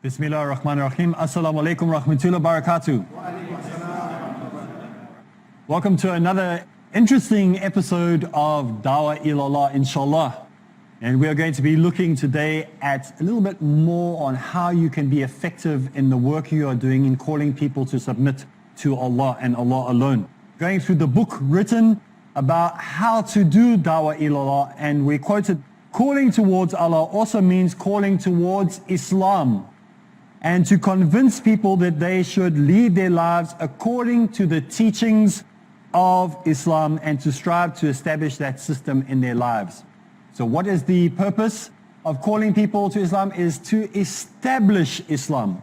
Bismillah ar-Rahman ar-Rahim. Assalamu alaikum rahmatullahi barakatuh. Welcome to another interesting episode of Dawah Ilallah, inshallah. And we are going to be looking today at a little bit more on how you can be effective in the work you are doing in calling people to submit to Allah and Allah alone. Going through the book written about how to do Dawah Ilallah, and we quoted, calling towards Allah also means calling towards Islam, and to convince people that they should lead their lives according to the teachings of Islam and to strive to establish that system in their lives. So what is the purpose of calling people to Islam? Is to establish Islam.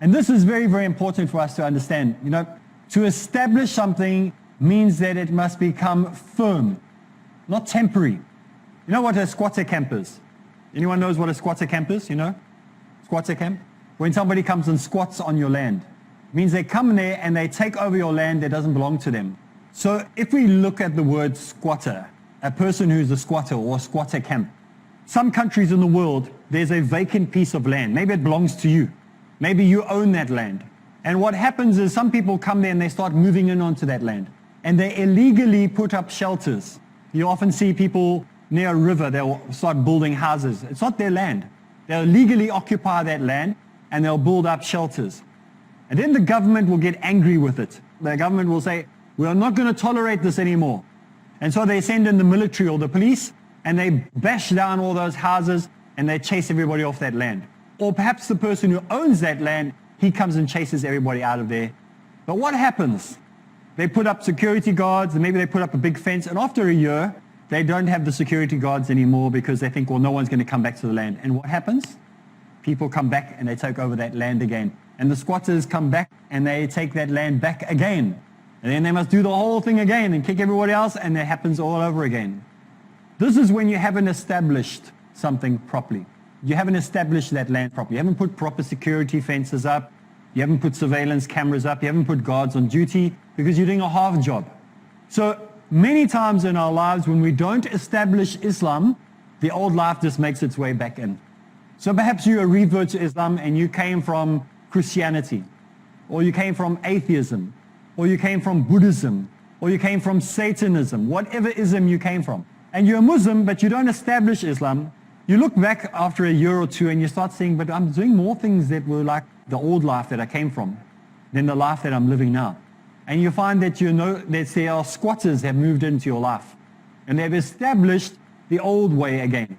And this is very, very important for us to understand. You know, to establish something means that it must become firm, not temporary. You know what a squatter camp is? Anyone knows what a squatter camp is, you know? Squatter camp? When somebody comes and squats on your land. It means they come there and they take over your land that doesn't belong to them. So if we look at the word squatter, a person who's a squatter or a squatter camp, some countries in the world, there's a vacant piece of land. Maybe it belongs to you. Maybe you own that land. And what happens is some people come there and they start moving in onto that land. And they illegally put up shelters. You often see people near a river, they'll start building houses. It's not their land. They'll legally occupy that land and they'll build up shelters. And then the government will get angry with it. The government will say, we are not going to tolerate this anymore. And so they send in the military or the police and they bash down all those houses and they chase everybody off that land. Or perhaps the person who owns that land, he comes and chases everybody out of there. But what happens? They put up security guards, and maybe they put up a big fence, and after a year, they don't have the security guards anymore because they think, well, no one's going to come back to the land. And what happens? People come back and they take over that land again. And the squatters come back and they take that land back again. And then they must do the whole thing again and kick everybody else, and it happens all over again. This is when you haven't established something properly. You haven't established that land properly. You haven't put proper security fences up. You haven't put surveillance cameras up. You haven't put guards on duty because you're doing a half job. So many times in our lives when we don't establish Islam, the old life just makes its way back in. So perhaps you're a revert to Islam and you came from Christianity, or you came from atheism, or you came from Buddhism, or you came from Satanism, whatever ism you came from. And you're a Muslim, but you don't establish Islam. You look back after a year or two and you start saying, but I'm doing more things that were like the old life that I came from than the life that I'm living now. And you find that you know that there are squatters that have moved into your life. And they've established the old way again.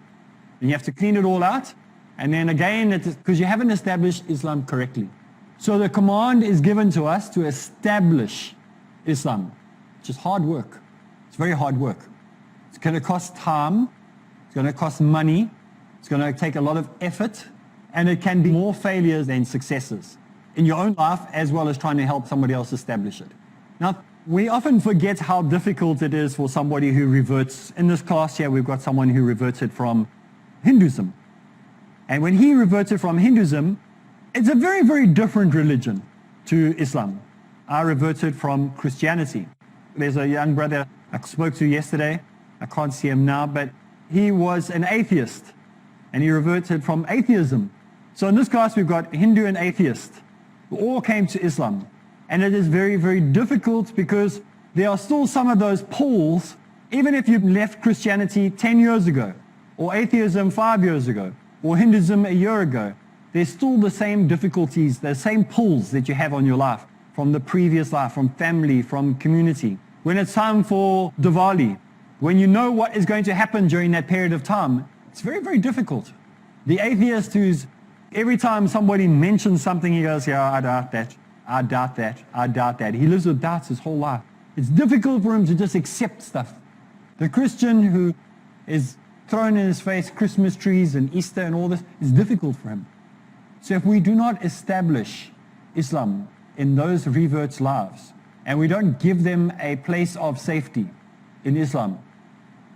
And you have to clean it all out. And then again, because you haven't established Islam correctly. So the command is given to us to establish Islam, which is hard work. It's very hard work. It's going to cost time. It's going to cost money. It's going to take a lot of effort. And it can be more failures than successes in your own life, as well as trying to help somebody else establish it. Now, we often forget how difficult it is for somebody who reverts. In this class here, we've got someone who reverted from Hinduism. And when he reverted from Hinduism, it's a very, very different religion to Islam. I reverted from Christianity. There's a young brother I spoke to yesterday. I can't see him now, but he was an atheist. And he reverted from atheism. So in this class, we've got Hindu and atheist who all came to Islam. And it is very, very difficult because there are still some of those pulls, even if you left Christianity 10 years ago, or atheism 5 years ago, or Hinduism a year ago, there's still the same difficulties, the same pulls that you have on your life from the previous life, from family, from community. When it's time for Diwali, when you know what is going to happen during that period of time, it's very, very difficult. The atheist who's, every time somebody mentions something, he goes, yeah, I doubt that, I doubt that, I doubt that. He lives with doubts his whole life. It's difficult for him to just accept stuff. The Christian who is thrown in his face Christmas trees and Easter and all this is difficult for him. So if we do not establish Islam in those reverts' lives, and we don't give them a place of safety in Islam,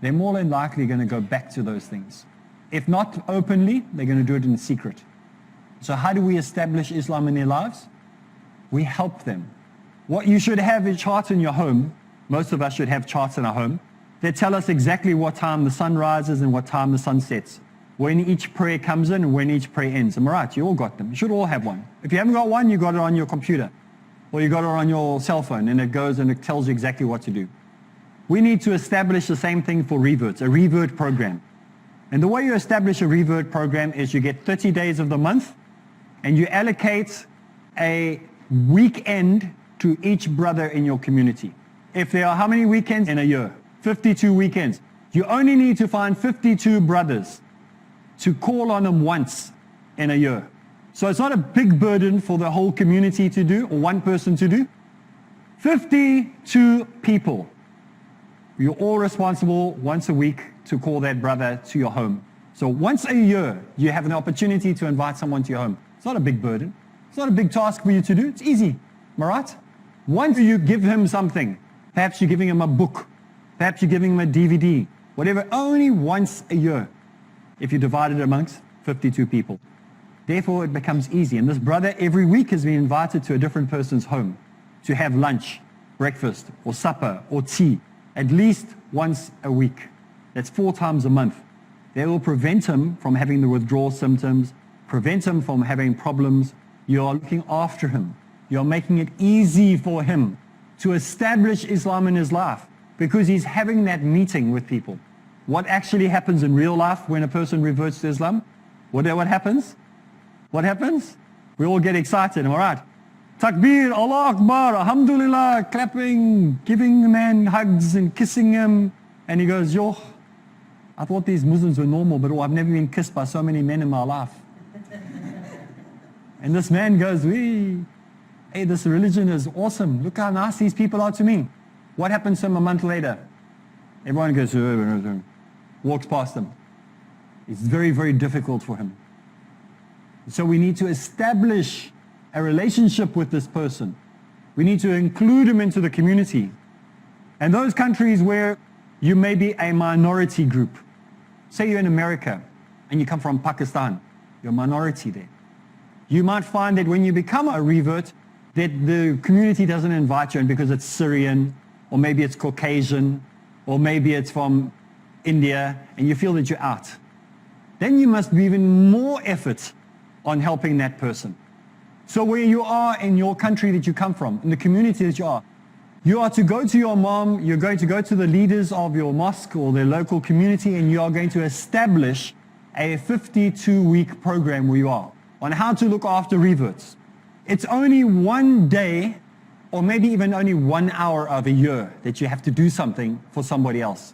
they're more than likely going to go back to those things. If not openly, they're going to do it in secret. So how do we establish Islam in their lives? We help them. What you should have is charts in your home. Most of us should have charts in our home. They tell us exactly what time the sun rises and what time the sun sets. when each prayer comes in and when each prayer ends. Am I right? You all got them. You should all have one. If you haven't got one, you got it on your computer or you got it on your cell phone, and it goes and it tells you exactly what to do. We need to establish the same thing for reverts, a revert program. And the way you establish a revert program is you get 30 days of the month and you allocate a weekend to each brother in your community. If there are how many weekends in a year? 52 weekends. You only need to find 52 brothers to call on them once in a year. So it's not a big burden for the whole community to do or one person to do. 52 people. You're all responsible once a week to call that brother to your home. So once a year, you have an opportunity to invite someone to your home. It's not a big burden. It's not a big task for you to do. It's easy. Am I right? Once you give him something, perhaps you're giving him a book, perhaps you're giving him a DVD, whatever, only once a year, if you divide it amongst 52 people. Therefore, it becomes easy. And this brother every week has been invited to a different person's home to have lunch, breakfast, or supper, or tea, at least once a week. That's 4 times a month. They will prevent him from having the withdrawal symptoms, prevent him from having problems. You are looking after him. You're making it easy for him to establish Islam in his life because he's having that meeting with people. What actually happens in real life when a person reverts to Islam? What happens? What happens? We all get excited, all right? Takbir, Allah Akbar, Alhamdulillah, clapping, giving the man hugs and kissing him. And he goes, yo, I thought these Muslims were normal, but I've never been kissed by so many men in my life. And this man goes, hey, this religion is awesome. Look how nice these people are to me. What happens to him a month later? Everyone goes, walks past him. It's very, very difficult for him. So we need to establish a relationship with this person. We need to include him into the community. And those countries where you may be a minority group, say you're in America and you come from Pakistan, you're a minority there. You might find that when you become a revert, that the community doesn't invite you in because it's Syrian, or maybe it's Caucasian, or maybe it's from India, and you feel that you're out. Then you must be even more effort on helping that person. So where you are in your country that you come from, in the community that you are to go to your mom, you're going to go to the leaders of your mosque or their local community, and you are going to establish a 52-week program where you are on how to look after reverts. It's only one day, or maybe even only 1 hour of a year that you have to do something for somebody else.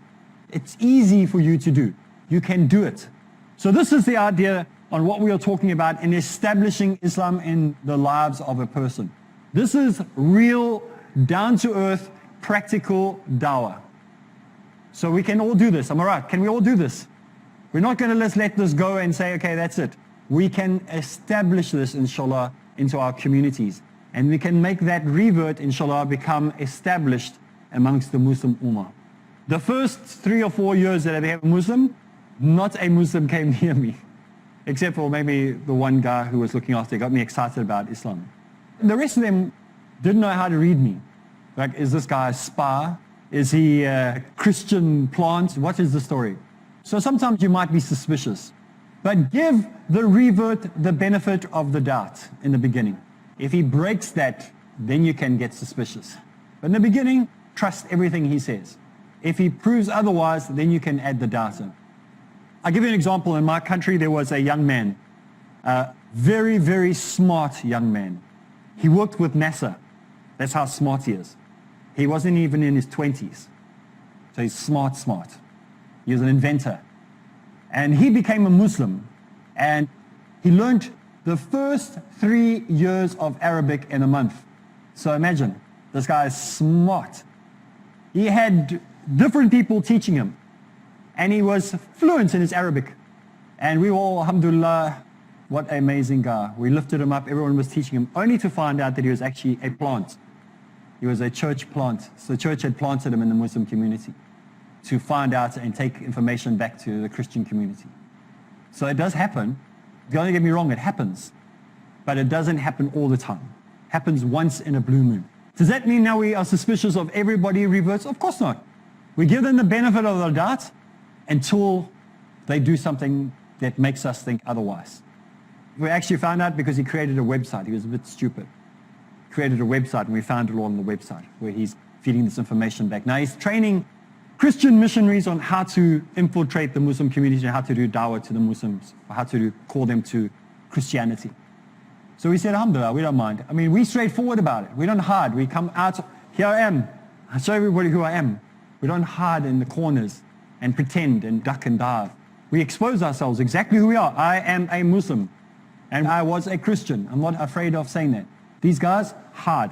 It's easy for you to do. You can do it. So this is the idea on what we are talking about in establishing Islam in the lives of a person. This is real, down-to-earth, practical dawah. So we can all do this. Am I right? Can we all do this? We're not going to just let this go and say, okay, that's it. We can establish this, inshallah, into our communities. And we can make that revert, inshallah, become established amongst the Muslim Ummah. The first 3 or 4 years that I became a Muslim, not a Muslim came near me. Except for maybe the one guy who was looking after, got me excited about Islam. The rest of them didn't know how to read me. Like, is this guy a spy? Is he a Christian plant? What is the story? So sometimes you might be suspicious. But give the revert the benefit of the doubt in the beginning. If he breaks that, then you can get suspicious. But in the beginning, trust everything he says. If he proves otherwise, then you can add the doubt in. I'll give you an example. In my country, there was a young man, a very, very smart young man. He worked with NASA. That's how smart he is. He wasn't even in his 20s. So he's smart. He was an inventor. And he became a Muslim. And he learned the first 3 years of Arabic in a month. So imagine, this guy is smart. He had different people teaching him. And he was fluent in his Arabic. And we all, alhamdulillah, what an amazing guy. We lifted him up, everyone was teaching him, only to find out that he was actually a plant. He was a church plant. So the church had planted him in the Muslim community to find out and take information back to the Christian community. So it does happen. Don't get me wrong, it happens. But it doesn't happen all the time. It happens once in a blue moon. Does that mean now we are suspicious of everybody who reverts? Of course not. We give them the benefit of the doubt until they do something that makes us think otherwise. We actually found out because he created a website. He was a bit stupid. Created a website, and we found it all on the website where he's feeding this information back. Now he's training Christian missionaries on how to infiltrate the Muslim community and how to do dawah to the Muslims, or how to call them to Christianity. So we said, alhamdulillah, we don't mind. I mean, we're straightforward about it. We don't hide. We come out, here I am. I show everybody who I am. We don't hide in the corners and pretend and duck and dive. We expose ourselves exactly who we are. I am a Muslim, and I was a Christian. I'm not afraid of saying that. These guys hide.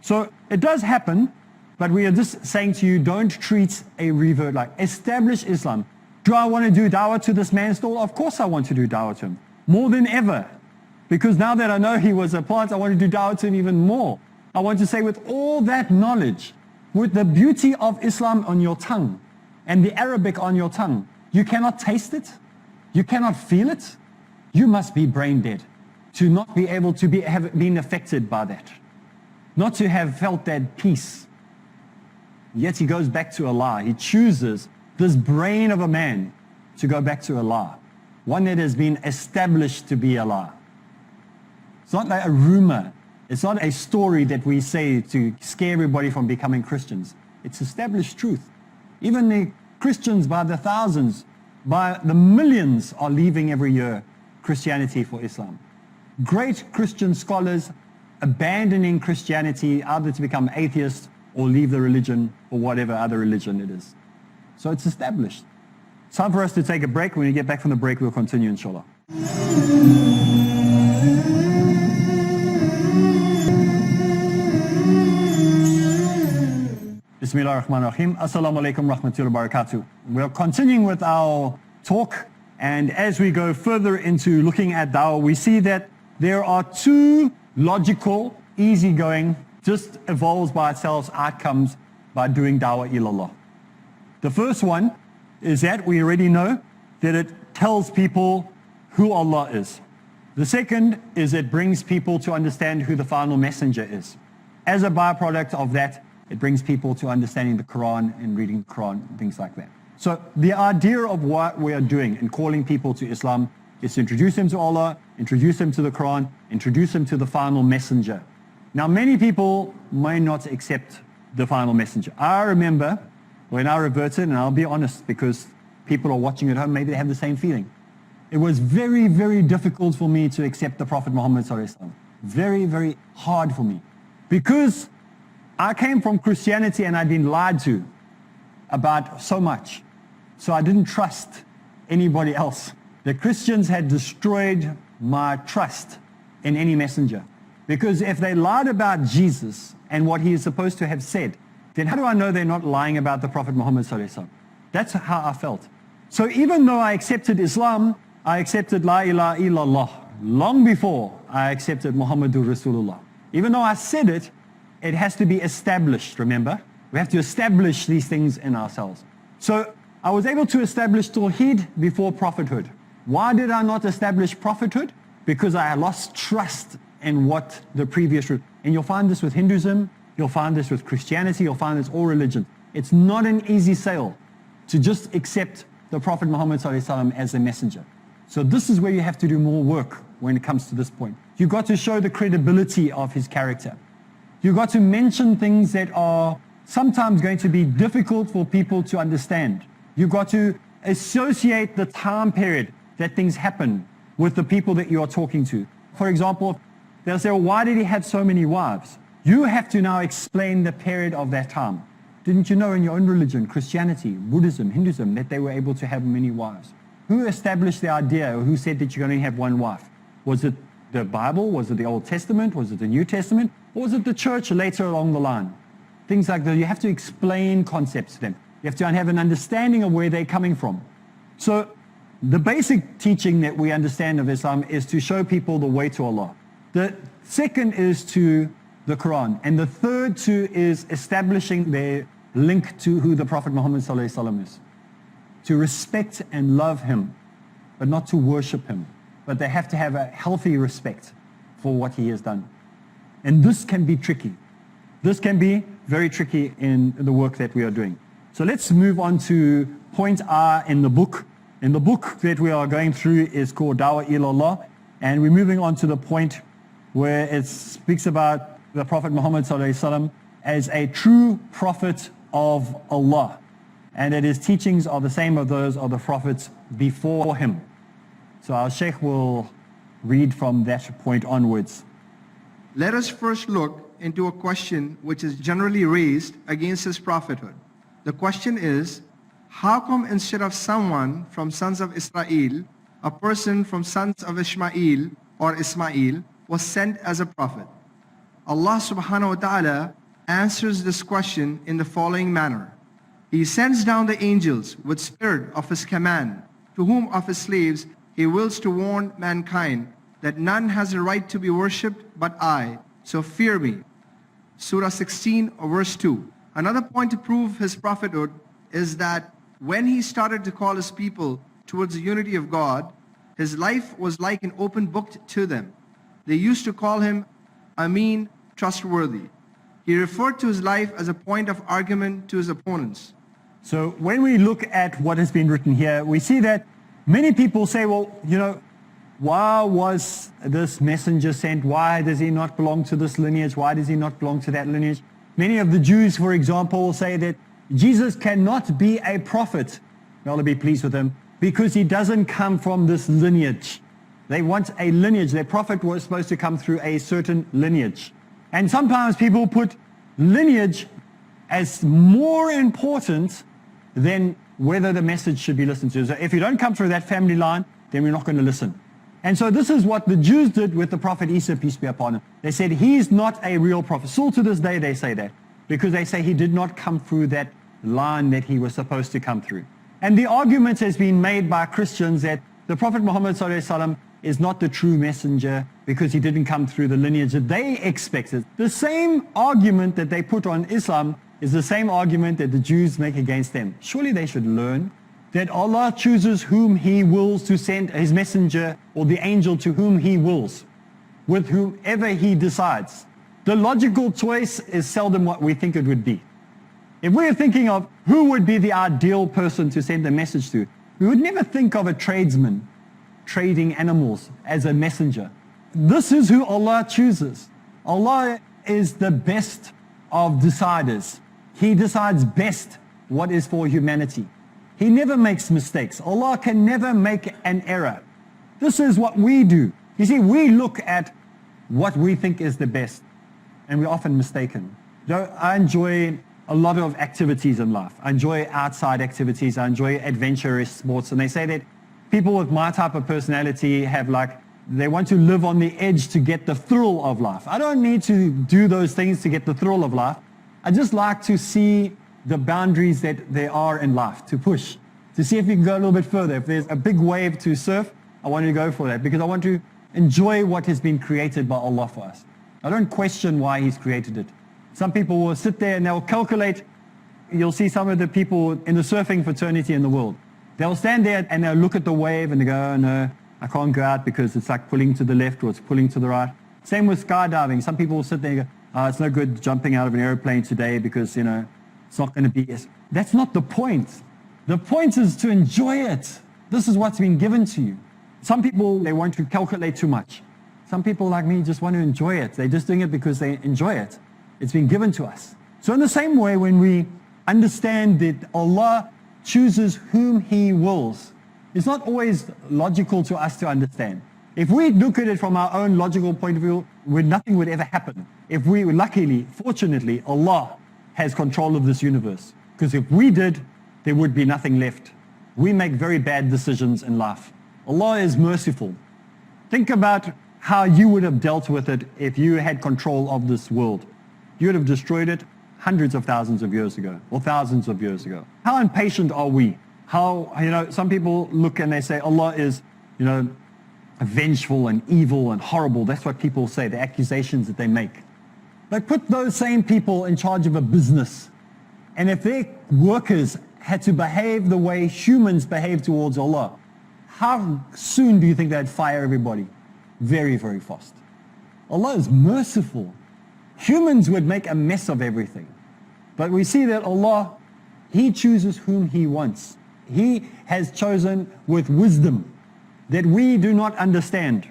So it does happen, but we are just saying to you, don't treat a revert like, establish Islam. Do I want to do dawah to this man still? Of course I want to do dawah to him. More than ever. Because now that I know he was a plant, I want to do dawah to him even more. I want to say with all that knowledge, with the beauty of Islam on your tongue, and the Arabic on your tongue, you cannot taste it, you cannot feel it, you must be brain dead to not be able to have been affected by that, not to have felt that peace. Yet he goes back to Allah. He chooses this brain of a man to go back to Allah, one that has been established to be Allah. It's not like a rumor. It's not a story that we say to scare everybody from becoming Christians. It's established truth. Even the Christians by the thousands, by the millions are leaving every year Christianity for Islam. Great Christian scholars abandoning Christianity either to become atheists or leave the religion or whatever other religion it is. So it's established. It's time for us to take a break. When we get back from the break, we'll continue, inshallah. Bismillah ar-Rahman ar-Rahim. Assalamu alaikum rahmatullahi wa barakatuh. We're continuing with our talk, and as we go further into looking at dawah, we see that there are two logical, easygoing, just evolves by itself outcomes by doing dawah ilallah. The first one is that we already know that it tells people who Allah is. The second is it brings people to understand who the final messenger is. As a byproduct of that, it brings people to understanding the Quran and reading the Quran and things like that. So the idea of what we are doing in calling people to Islam is to introduce them to Allah, introduce them to the Quran, introduce them to the final messenger. Now many people may not accept the final messenger. I remember when I reverted, and I'll be honest because people are watching at home, maybe they have the same feeling. It was very, very difficult for me to accept the Prophet Muhammad sallallahu alaihi wasallam. Very, very hard for me. Because I came from Christianity and I'd been lied to about so much. So I didn't trust anybody else. The Christians had destroyed my trust in any messenger. Because if they lied about Jesus and what he is supposed to have said, then how do I know they're not lying about the Prophet Muhammad sallallahu alaihi wasallam? That's how I felt. So even though I accepted Islam, I accepted La ilaha illallah long before I accepted Muhammadur Rasulullah. Even though I said it, it has to be established, remember? We have to establish these things in ourselves. So I was able to establish Tawheed before prophethood. Why did I not establish prophethood? Because I lost trust in what the previous... And you'll find this with Hinduism, you'll find this with Christianity, you'll find this all religion. It's not an easy sale to just accept the Prophet Muhammad ﷺ as a messenger. So this is where you have to do more work when it comes to this point. You've got to show the credibility of his character. You've got to mention things that are sometimes going to be difficult for people to understand. You've got to associate the time period that things happen with the people that you are talking to. For example, they'll say, well, why did he have so many wives? You have to now explain the period of that time. Didn't you know in your own religion, Christianity, Buddhism, Hinduism, that they were able to have many wives? Who established the idea, or who said that you can only have one wife? Was it the Bible? Was it the Old Testament? Was it the New Testament? Or was it the church later along the line? Things like that. You have to explain concepts to them. You have to have an understanding of where they're coming from. So the basic teaching that we understand of Islam is to show people the way to Allah. The second is to the Quran. And the third two is establishing their link to who the Prophet Muhammad ﷺ is. To respect and love him, but not to worship him. But they have to have a healthy respect for what he has done. And this can be tricky. This can be very tricky in the work that we are doing. So let's move on to point R in the book. And the book that we are going through is called Ilallah, and we're moving on to the point where it speaks about the Prophet Muhammad ﷺ as a true prophet of Allah, and that his teachings are the same as those of the prophets before him. So our Sheikh will read from that point onwards. Let us first look into a question which is generally raised against his prophethood. The question is, how come instead of someone from sons of Israel, a person from sons of Ishmael or Ismail was sent as a prophet? Allah subhanahu wa ta'ala answers this question in the following manner. He sends down the angels with spirit of his command, to whom of his slaves he wills to warn mankind that none has a right to be worshipped but I, so fear me. Surah 16 verse 2. Another point to prove his prophethood is that when he started to call his people towards the unity of God, his life was like an open book to them. They used to call him Amin, trustworthy. He referred to his life as a point of argument to his opponents. So when we look at what has been written here, we see that many people say, well, why was this messenger sent? Why does he not belong to this lineage? Why does he not belong to that lineage? Many of the Jews, for example, will say that Jesus cannot be a prophet, may Allah be pleased with him, because he doesn't come from this lineage. They want a lineage. Their prophet was supposed to come through a certain lineage. And sometimes people put lineage as more important than whether the message should be listened to. So if you don't come through that family line, then we're not going to listen. And so this is what the Jews did with the Prophet Isa, peace be upon him. They said he's not a real prophet. Still to this day they say that, because they say he did not come through that line that he was supposed to come through. And the argument has been made by Christians that the Prophet Muhammad ﷺ is not the true messenger because he didn't come through the lineage that they expected. The same argument that they put on Islam is the same argument that the Jews make against them. Surely they should learn that Allah chooses whom he wills to send his messenger or the angel to whom he wills, with whomever he decides. The logical choice is seldom what we think it would be. If we're thinking of who would be the ideal person to send a message to, we would never think of a tradesman trading animals as a messenger. This is who Allah chooses. Allah is the best of deciders. He decides best what is for humanity. He never makes mistakes. Allah can never make an error. This is what we do. You see, we look at what we think is the best, and we're often mistaken. I enjoy a lot of activities in life. I enjoy outside activities. I enjoy adventurous sports. And they say that people with my type of personality have they want to live on the edge to get the thrill of life. I don't need to do those things to get the thrill of life. I just like to see the boundaries that there are in life, to push, to see if you can go a little bit further. If there's a big wave to surf, I want to go for that because I want to enjoy what has been created by Allah for us. I don't question why He's created it. Some people will sit there and they'll calculate. You'll see some of the people in the surfing fraternity in the world. They'll stand there and they'll look at the wave and they go, oh, no, I can't go out because it's like pulling to the left or it's pulling to the right. Same with skydiving. Some people will sit there and go, oh, it's no good jumping out of an airplane today because, it's not going to be. That's not the point. The point is to enjoy it. This is what's been given to you. Some people, they want to calculate too much. Some people like me just want to enjoy it. They're just doing it because they enjoy it. It's been given to us. So in the same way, when we understand that Allah chooses whom He wills, it's not always logical to us to understand. If we look at it from our own logical point of view, nothing would ever happen. If we, luckily, fortunately, Allah has control of this universe. Because if we did, there would be nothing left. We make very bad decisions in life. Allah is merciful. Think about how you would have dealt with it if you had control of this world. You would have destroyed it hundreds of thousands of years ago, or thousands of years ago. How impatient are we? How, some people look and they say Allah is, vengeful and evil and horrible. That's what people say, the accusations that they make. But put those same people in charge of a business, and if their workers had to behave the way humans behave towards Allah, how soon do you think they'd fire everybody? Very, very fast. Allah is merciful. Humans would make a mess of everything. But we see that Allah, He chooses whom He wants. He has chosen with wisdom that we do not understand.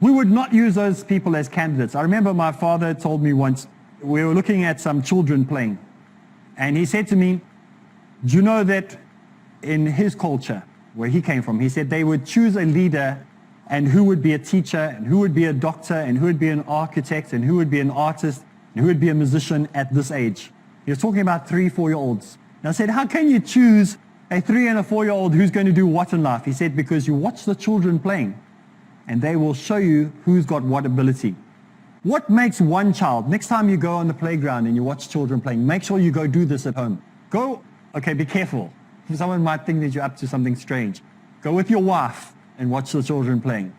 We would not use those people as candidates. I remember my father told me once, we were looking at some children playing, and he said to me, do you know that in his culture, where he came from, he said they would choose a leader and who would be a teacher and who would be a doctor and who would be an architect and who would be an artist and who would be a musician at this age. He was talking about 3-4-year-olds. And I said, how can you choose a 3 and a 4-year-old who's going to do what in life? He said, because you watch the children playing and they will show you who's got what ability. What makes one child, next time you go on the playground and you watch children playing, make sure you go do this at home. Go, okay, be careful. Someone might think that you're up to something strange. Go with your wife and watch the children playing.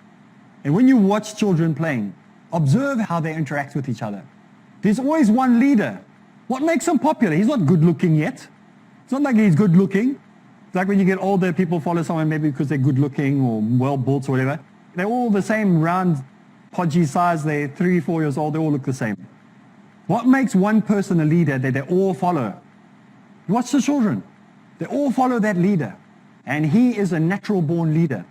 And when you watch children playing, observe how they interact with each other. There's always one leader. What makes him popular? He's not good looking yet. It's not like he's good looking. It's like when you get older, people follow someone maybe because they're good looking or well built or whatever. They're all the same round, podgy size. They're 3-4 years old. They all look the same. What makes one person a leader that they all follow? You watch the children. They all follow that leader. And he is a natural born leader.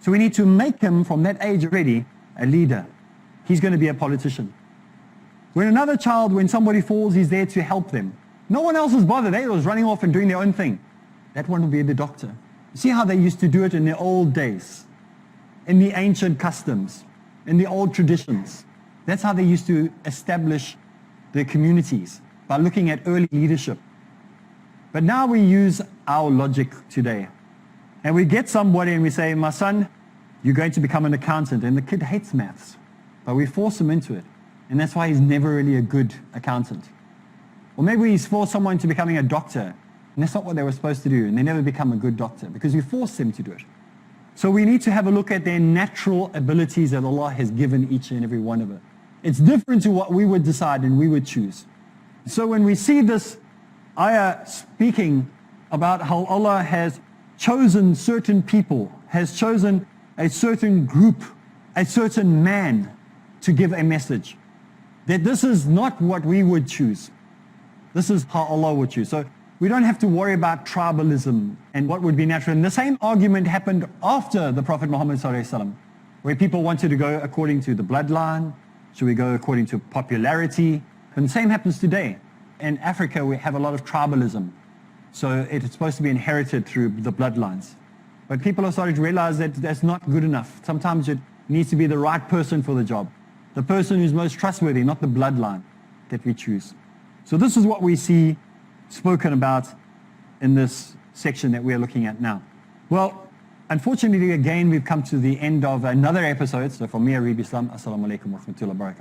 So we need to make him from that age already a leader. He's going to be a politician. When another child, when somebody falls, he's there to help them. No one else is bothered. They was running off and doing their own thing. That one will be the doctor. You see how they used to do it in the old days, in the ancient customs, in the old traditions. That's how they used to establish their communities, by looking at early leadership. But now we use our logic today. And we get somebody and we say, my son, you're going to become an accountant. And the kid hates maths, but we force him into it. And that's why he's never really a good accountant. Or maybe we force someone to becoming a doctor, and that's not what they were supposed to do, and they never become a good doctor because we force them to do it. So we need to have a look at their natural abilities that Allah has given each and every one of us. It's different to what we would decide and we would choose. So when we see this ayah speaking about how Allah has chosen certain people, has chosen a certain group, a certain man to give a message, that this is not what we would choose. This is how Allah would choose. So we don't have to worry about tribalism and what would be natural. And the same argument happened after the Prophet Muhammad ﷺ, where people wanted to go according to the bloodline. Should we go according to popularity? And the same happens today. In Africa, we have a lot of tribalism. So it's supposed to be inherited through the bloodlines. But people are starting to realize that that's not good enough. Sometimes it needs to be the right person for the job. The person who's most trustworthy, not the bloodline that we choose. So this is what we see spoken about in this section that we're looking at now. Well, unfortunately, again, we've come to the end of another episode. So from me, Areeb Islam, Assalamu alaikum wa rahmatullahi wa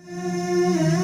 barakatuh.